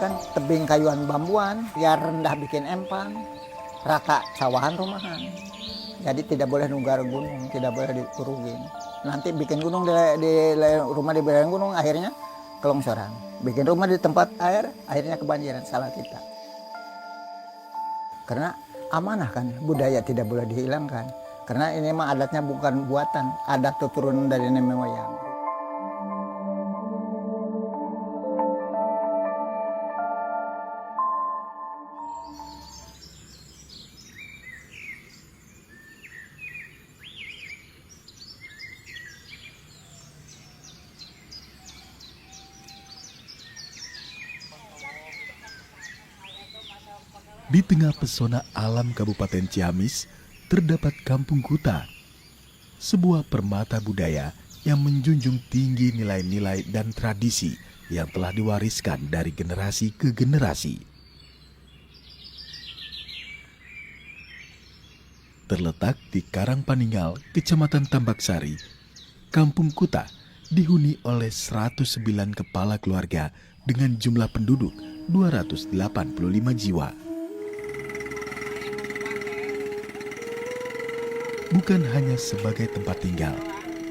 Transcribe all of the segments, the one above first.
kan tebing kayuan bambuan, biar rendah bikin empang, rata sawahan rumahan. Jadi tidak boleh nunggar gunung, tidak boleh dikurugin. Nanti bikin gunung di rumah di belakang gunung, akhirnya kelongsoran. Bikin rumah di tempat air, akhirnya kebanjiran, salah kita. Karena amanah kan, budaya tidak boleh dihilangkan. Karena ini mah adatnya bukan buatan, adat keturunan dari nenek moyang. Di tengah pesona alam Kabupaten Ciamis, terdapat Kampung Kuta, sebuah permata budaya yang menjunjung tinggi nilai-nilai dan tradisi yang telah diwariskan dari generasi ke generasi. Terletak di Karangpaninggal, Kecamatan Tambaksari, Kampung Kuta dihuni oleh 109 kepala keluarga dengan jumlah penduduk 285 jiwa. Bukan hanya sebagai tempat tinggal,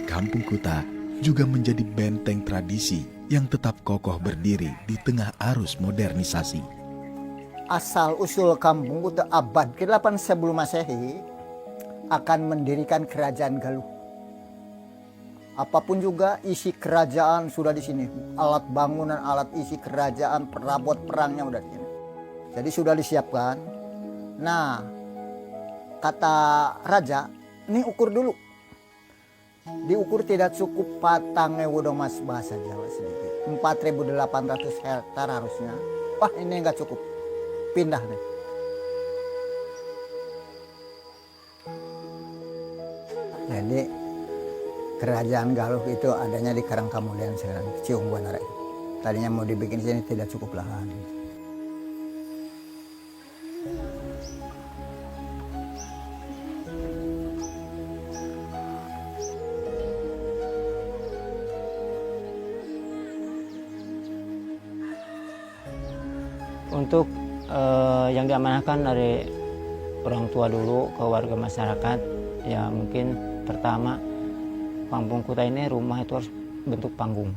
Kampung Kuta juga menjadi benteng tradisi yang tetap kokoh berdiri di tengah arus modernisasi. Asal-usul Kampung Kuta abad ke-8 sebelum Masehi akan mendirikan kerajaan Galuh. Apapun juga isi kerajaan sudah di sini. Alat bangunan, alat isi kerajaan, perabot perangnya udah di sini. Jadi sudah disiapkan. Nah, kata raja, ini ukur dulu. Diukur tidak cukup patangnya udang mas bahasa Jawa sedikit. 4.800 hektar harusnya. Wah ini nggak cukup. Pindah deh. Jadi kerajaan Galuh itu adanya di Karangkamulian sekarang, Ciung Buanara. Tadinya mau dibikin di sini tidak cukup lahan. Untuk yang diamanahkan dari orang tua dulu ke warga masyarakat, ya mungkin pertama Kampung Kuta ini rumah itu harus bentuk panggung.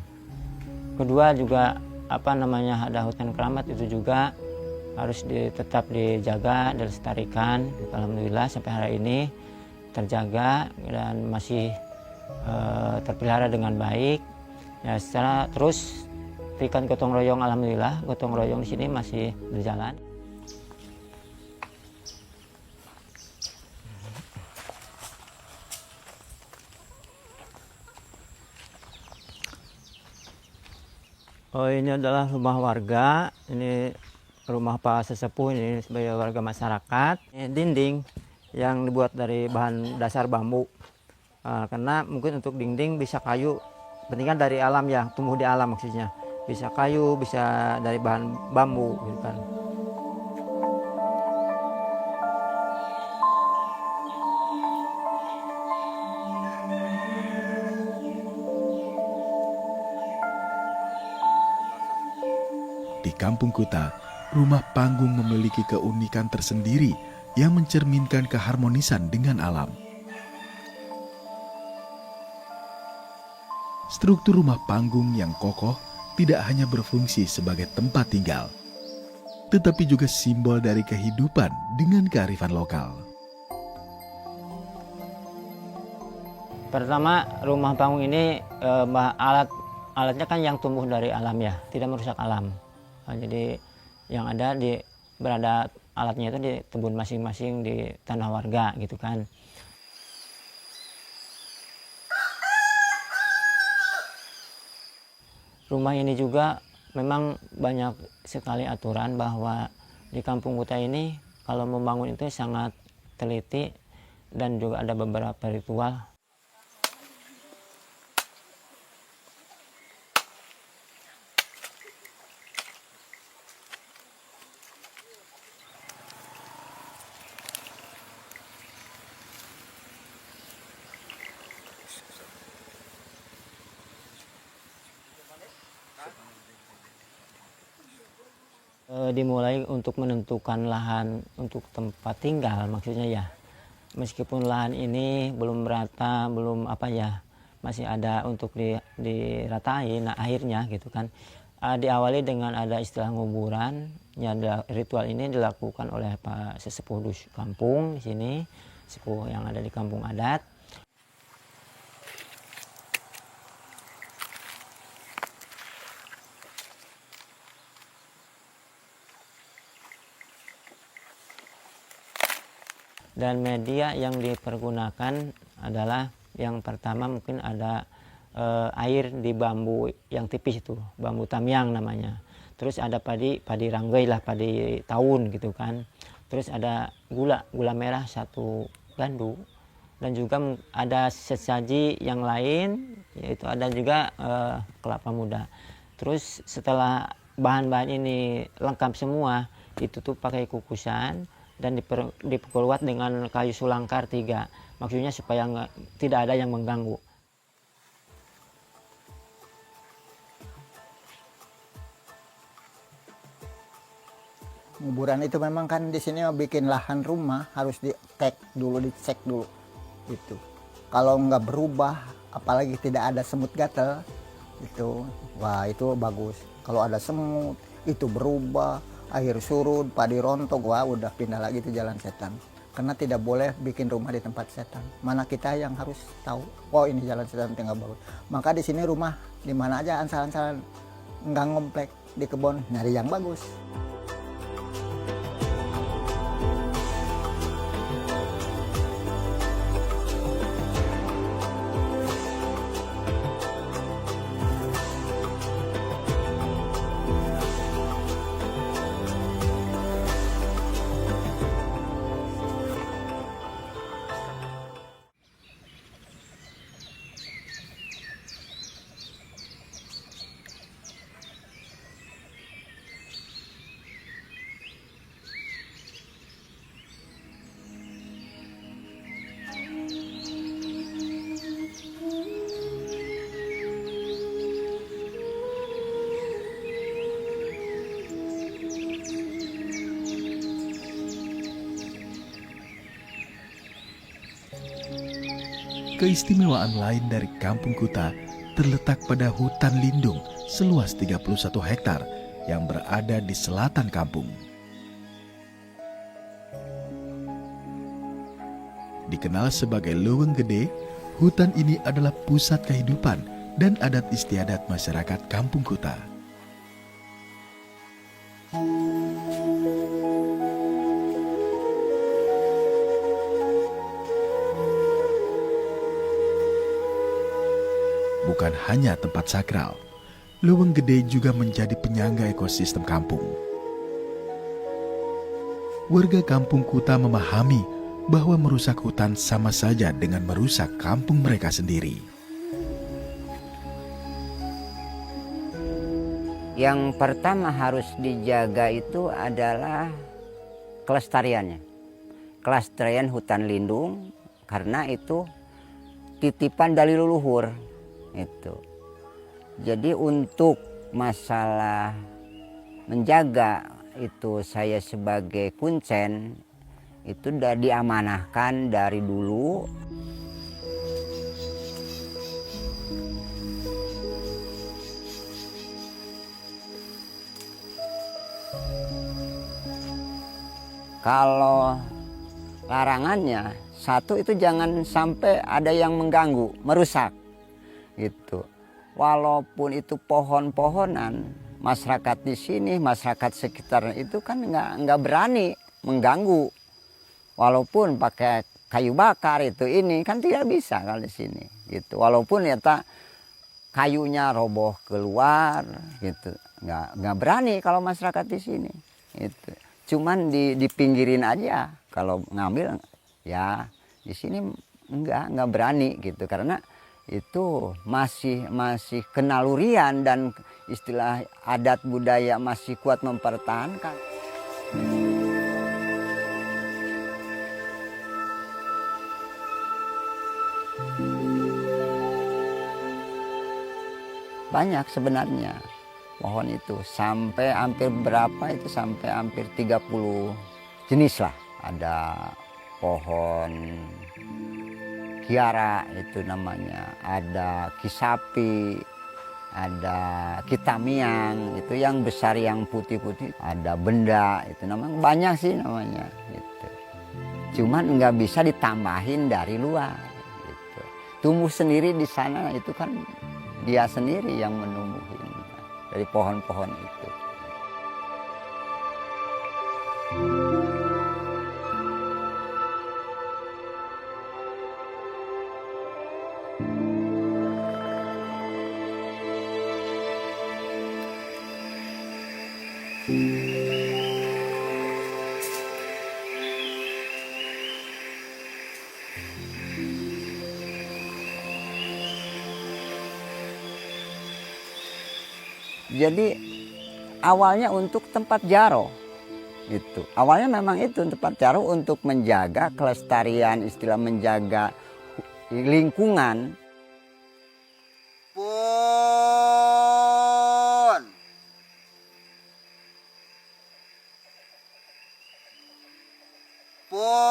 Kedua juga ada hutan keramat itu juga harus tetap dijaga dan dilestarikan. Alhamdulillah sampai hari ini terjaga dan masih terpelihara dengan baik. Ya secara terus ikan gotong royong, alhamdulillah gotong royong di sini masih berjalan. Oh ini adalah rumah warga, ini rumah Pak Sesepuh, ini sebagai warga masyarakat. Ini dinding yang dibuat dari bahan dasar bambu. Karena mungkin untuk dinding bisa kayu, pentingnya dari alam ya, tumbuh di alam maksudnya. Bisa kayu, bisa dari bahan bambu gitu kan. Di Kampung Kuta, rumah panggung memiliki keunikan tersendiri yang mencerminkan keharmonisan dengan alam. Struktur rumah panggung yang kokoh tidak hanya berfungsi sebagai tempat tinggal, tetapi juga simbol dari kehidupan dengan kearifan lokal. Pertama, rumah panggung ini alatnya kan yang tumbuh dari alam ya, tidak merusak alam. Jadi yang ada berada alatnya itu di kebun masing-masing di tanah warga gitu kan. Rumah ini juga memang banyak sekali aturan bahwa di Kampung Kuta ini kalau membangun itu sangat teliti dan juga ada beberapa ritual. Dimulai untuk menentukan lahan untuk tempat tinggal, maksudnya ya. Meskipun lahan ini belum merata, belum apa ya, masih ada untuk diratain. Nah akhirnya gitu kan, diawali dengan ada istilah nguburan. Ya, ritual ini dilakukan oleh Pak sesepuh kampung di sini, sepuh yang ada di kampung adat. Dan media yang dipergunakan adalah yang pertama mungkin ada air di bambu yang tipis itu, bambu tamyang namanya. Terus ada padi ranggai lah, padi tahun gitu kan. Terus ada gula merah 1 gandu. Dan juga ada sesaji yang lain, yaitu ada juga kelapa muda. Terus setelah bahan-bahan ini lengkap semua, ditutup pakai kukusan dan diperkuat dengan kayu sulangkar 3. Maksudnya supaya tidak ada yang mengganggu. Kuburan itu memang kan di sini bikin lahan rumah harus dicek dulu itu. Kalau nggak berubah, apalagi tidak ada semut gatel, itu wah itu bagus. Kalau ada semut itu berubah, air surut, padi rontok, wah udah pindah lagi itu jalan setan. Karena tidak boleh bikin rumah di tempat setan. Mana kita yang harus tahu, oh ini jalan setan tinggal bagus. Maka di sini rumah di mana aja ansal-ansalan nggak ngomplek di kebun, nyari yang bagus. Keistimewaan lain dari Kampung Kuta terletak pada hutan lindung seluas 31 hektar yang berada di selatan kampung. Dikenal sebagai Leuweung Gede, hutan ini adalah pusat kehidupan dan adat istiadat masyarakat Kampung Kuta. Bukan hanya tempat sakral, Leuweung Gede juga menjadi penyangga ekosistem kampung. Warga Kampung Kuta memahami bahwa merusak hutan sama saja dengan merusak kampung mereka sendiri. Yang pertama harus dijaga itu adalah kelestariannya. Kelestarian hutan lindung, karena itu titipan dari leluhur. Itu. Jadi untuk masalah menjaga itu saya sebagai kuncen itu sudah diamanahkan dari dulu. Kalau larangannya, satu itu jangan sampai ada yang mengganggu, merusak. Gitu. Walaupun itu pohon-pohonan, masyarakat di sini, masyarakat sekitar itu kan nggak berani mengganggu. Walaupun pakai kayu bakar itu ini kan tidak bisa kalau di sini. Gitu. Walaupun ya kayunya roboh keluar, gitu. Nggak berani kalau masyarakat di sini. Gitu. Cuman di pinggirin aja. Kalau ngambil ya di sini nggak berani gitu, karena itu masih kenalurian dan istilah adat budaya masih kuat mempertahankan. Banyak sebenarnya pohon itu. Sampai hampir berapa itu, sampai hampir 30 jenis lah. Ada pohon kiara itu namanya, ada kisapi, ada kitamiang, itu yang besar yang putih-putih, ada benda, itu namanya banyak sih namanya gitu. Cuman nggak bisa ditambahin dari luar gitu. Tumbuh sendiri di sana itu kan dia sendiri yang menumbuhin dari pohon-pohon itu. Jadi awalnya untuk tempat jaro itu. Awalnya memang itu tempat jaro untuk menjaga kelestarian, istilah menjaga lingkungan. Pun. Pun.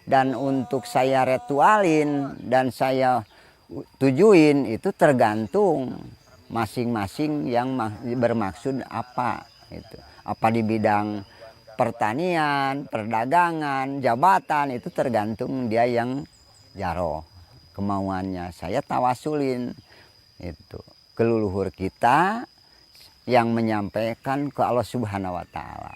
Dan untuk saya ritualin dan saya tujuin itu tergantung masing-masing yang bermaksud apa itu. Apa di bidang pertanian, perdagangan, jabatan, itu tergantung dia yang jaro kemauannya. Saya tawasulin itu ke leluhur kita yang menyampaikan ke Allah Subhanahu wa taala.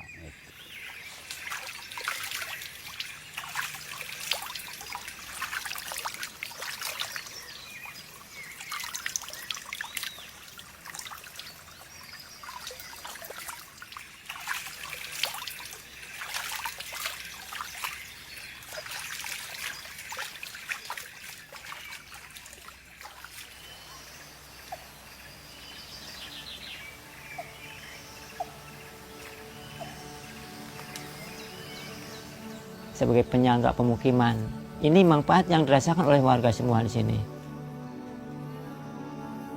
Sebagai penyangga pemukiman, ini manfaat yang dirasakan oleh warga semua di sini.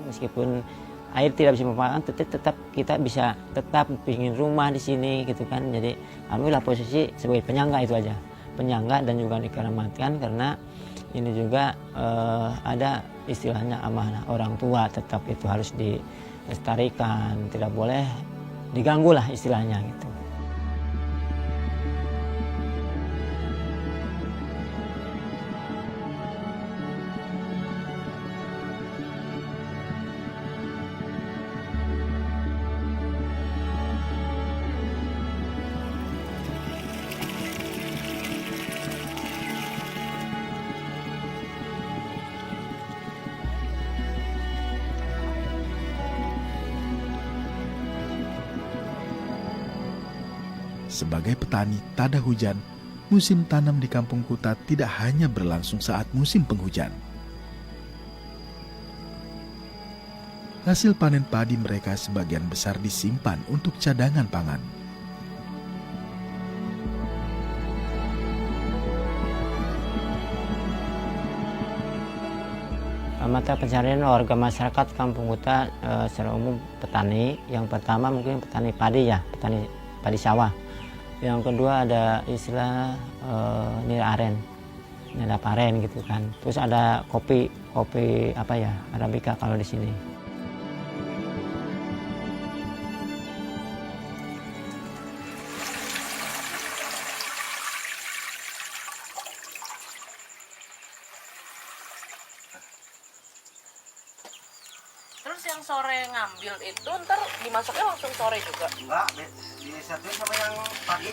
Meskipun air tidak bisa memanfaatkan, tetap kita bisa tetap bikin rumah di sini gitu kan. Jadi alhamdulillah posisi sebagai penyangga itu aja, penyangga dan juga dikeramatkan karena ini juga ada istilahnya amanah orang tua, tetap itu harus dilestarikan, tidak boleh diganggu lah istilahnya gitu. Sebagai petani tada hujan, musim tanam di Kampung Kuta tidak hanya berlangsung saat musim penghujan. Hasil panen padi mereka sebagian besar disimpan untuk cadangan pangan. Mata pencarian warga masyarakat Kampung Kuta secara umum petani. Yang pertama mungkin petani padi ya, petani padi sawah. Yang kedua ada istilah nira aren, nira paren gitu kan. Terus ada kopi apa ya, Arabica kalau di sini. Terus yang sore ngambil itu ntar dimasaknya langsung sore juga? Enggak, disatuin sama yang pagi.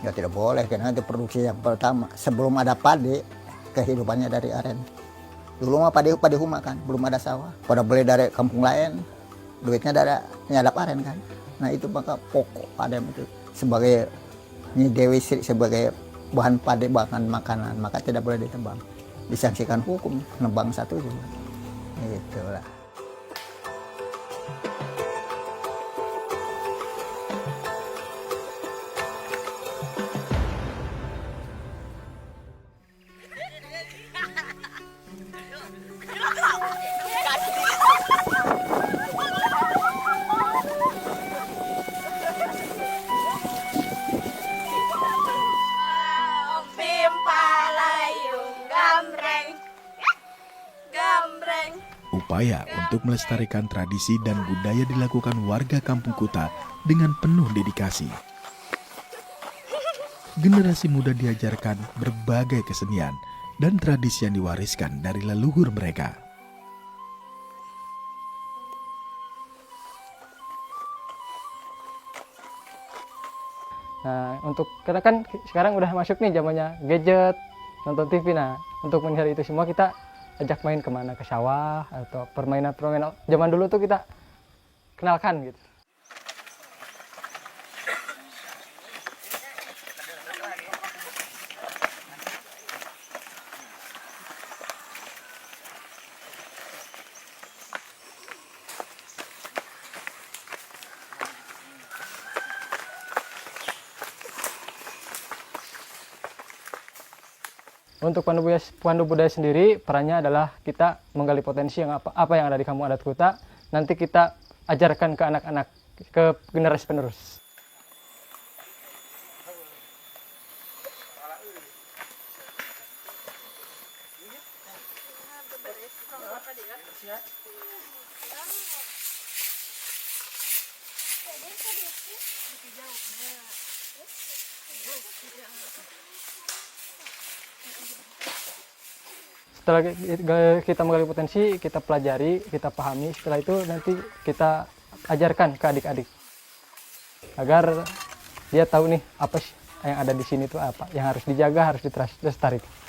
Ya tidak boleh karena itu produksi yang pertama. Sebelum ada padi, kehidupannya dari aren. Dulu mah padi huma kan, belum ada sawah. Pada beli dari kampung lain, duitnya dari nyadap aren kan. Nah itu maka pokok pada itu sebagai Nyi Dewi Sri sebagai bahan bahan makanan, maka tidak boleh ditebang. Disanksikan hukum nebang satu juga. Itulah. Upaya untuk melestarikan tradisi dan budaya dilakukan warga Kampung Kuta dengan penuh dedikasi. Generasi muda diajarkan berbagai kesenian dan tradisi yang diwariskan dari leluhur mereka. Nah, untuk karena kan sekarang udah masuk nih zamannya gadget, nonton TV. Nah, untuk menghindari itu semua kita ajak main kemana, ke sawah atau permainan-permainan zaman dulu tuh kita kenalkan gitu. Untuk Pandu Budaya sendiri, perannya adalah kita menggali potensi yang apa yang ada di kampung adat Kuta, nanti kita ajarkan ke anak-anak, ke generasi penerus. Setelah kita menggali potensi, kita pelajari, kita pahami, setelah itu nanti kita ajarkan ke adik-adik agar dia tahu nih apa sih yang ada di sini itu apa yang harus dijaga, harus dilestarikan.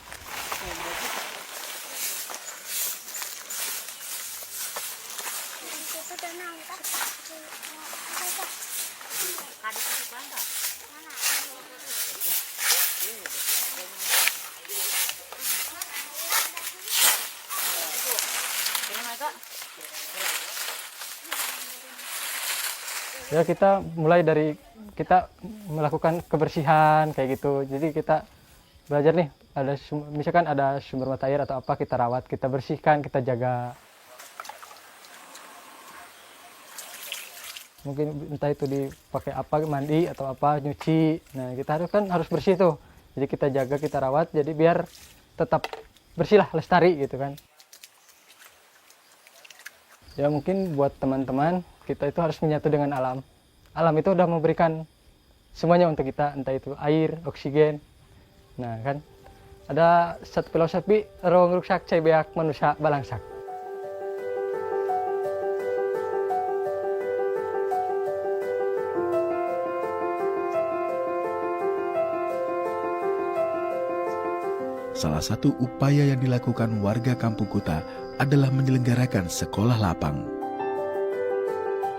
Ya, kita mulai dari kita melakukan kebersihan kayak gitu. Jadi kita belajar nih, misalkan ada sumber mata air atau apa, kita rawat, kita bersihkan, kita jaga. Mungkin entah itu dipakai apa, mandi atau apa, nyuci. Nah, kita harus bersih tuh. Jadi kita jaga, kita rawat, jadi biar tetap bersih lah, lestari gitu kan. Ya mungkin buat teman-teman, kita itu harus menyatu dengan alam. Alam itu udah memberikan semuanya untuk kita, entah itu air, oksigen. Nah kan, ada satu filosofi, rong ruksak cai beak manusia balangsak. Salah satu upaya yang dilakukan warga Kampung Kuta adalah menyelenggarakan sekolah lapang,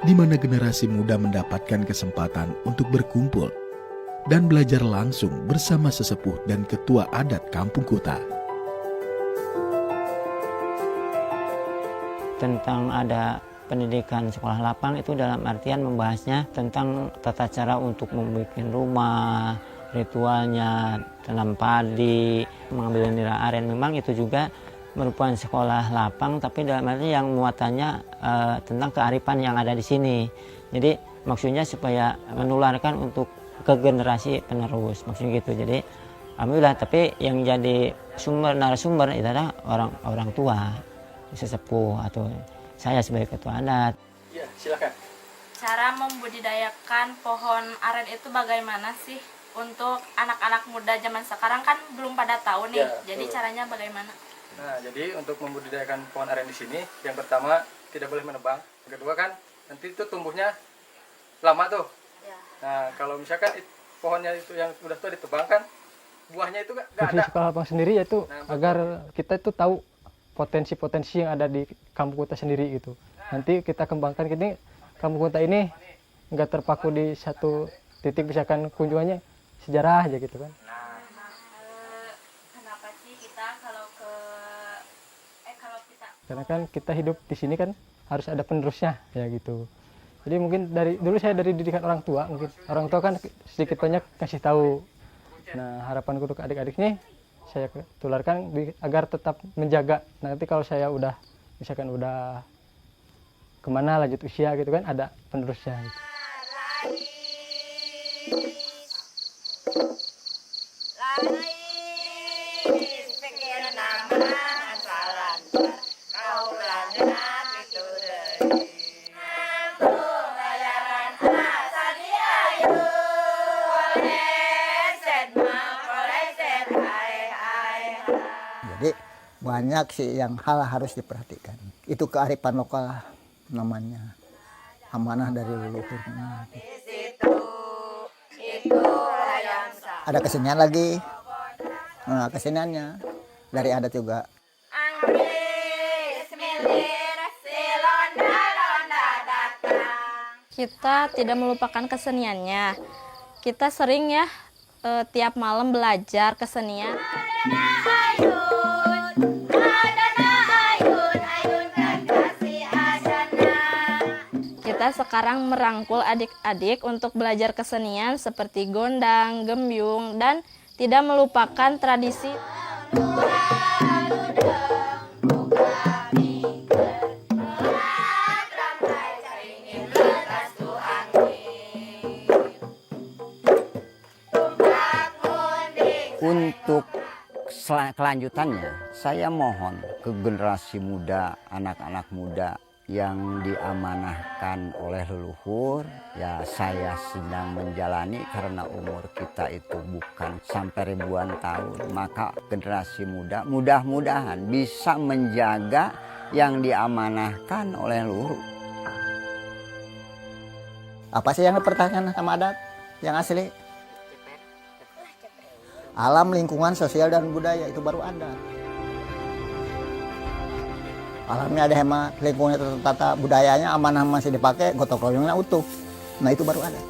di mana generasi muda mendapatkan kesempatan untuk berkumpul dan belajar langsung bersama sesepuh dan ketua adat Kampung Kuta. Tentang ada pendidikan sekolah lapang itu dalam artian membahasnya tentang tata cara untuk membuat rumah, ritualnya, tanam padi, mengambil nira aren. Memang itu juga merupakan sekolah lapang, tapi dalam arti yang muatannya tentang kearifan yang ada di sini. Jadi maksudnya supaya menularkan untuk ke generasi penerus, maksudnya gitu. Jadi alhamdulillah, tapi yang jadi narasumber itu adalah orang tua, sesepuh atau saya sebagai ketua adat. Iya, silakan. Cara membudidayakan pohon aren itu bagaimana sih? Untuk anak-anak muda zaman sekarang kan belum pada tahu nih. Ya, jadi caranya bagaimana? Nah, jadi untuk membudidayakan pohon aren di sini, yang pertama tidak boleh menebang. Yang kedua kan nanti itu tumbuhnya lama tuh. Ya. Nah, kalau misalkan pohonnya itu yang udah tua ditebang kan, buahnya itu nggak Fungsi ada. sekolah lapang sendiri yaitu Nah, agar kita itu tahu potensi-potensi yang ada di Kampung Kuta sendiri gitu. Nanti kita kembangkan gini, Kampung Kuta ini nggak terpaku di satu titik, misalkan kunjungannya sejarah aja gitu kan. karena kan kita hidup di sini kan harus ada penerusnya ya gitu. Jadi mungkin dari dulu saya dari didikan orang tua, mungkin orang tua kan sedikit banyak kasih tahu. Nah, harapanku untuk adik-adiknya saya tularkan agar tetap menjaga. Nanti kalau saya udah misalkan udah kemana lanjut usia gitu kan, ada penerusnya gitu. Jadi banyak sih yang hal harus diperhatikan. Itu kearifan lokal namanya, amanah dari leluhurnya. Ada kesenian lagi. Nah, keseniannya dari adat juga. Kita tidak melupakan keseniannya. Kita sering ya tiap malam belajar kesenian. Kita sekarang merangkul adik-adik untuk belajar kesenian seperti gondang, gembyung, dan tidak melupakan tradisi. Untuk kelanjutannya, saya mohon ke generasi muda, anak-anak muda yang diamanahkan oleh leluhur, ya saya sedang menjalani karena umur kita itu bukan sampai ribuan tahun. Maka generasi muda mudah-mudahan bisa menjaga yang diamanahkan oleh leluhur. Apa sih yang dipertahankan sama adat yang asli? Alam, lingkungan, sosial, dan budaya itu baru ada. Alamnya ada hemat, lingkungannya tertata, budayanya amanah masih dipakai, gotong royongnya utuh. Nah itu baru ada.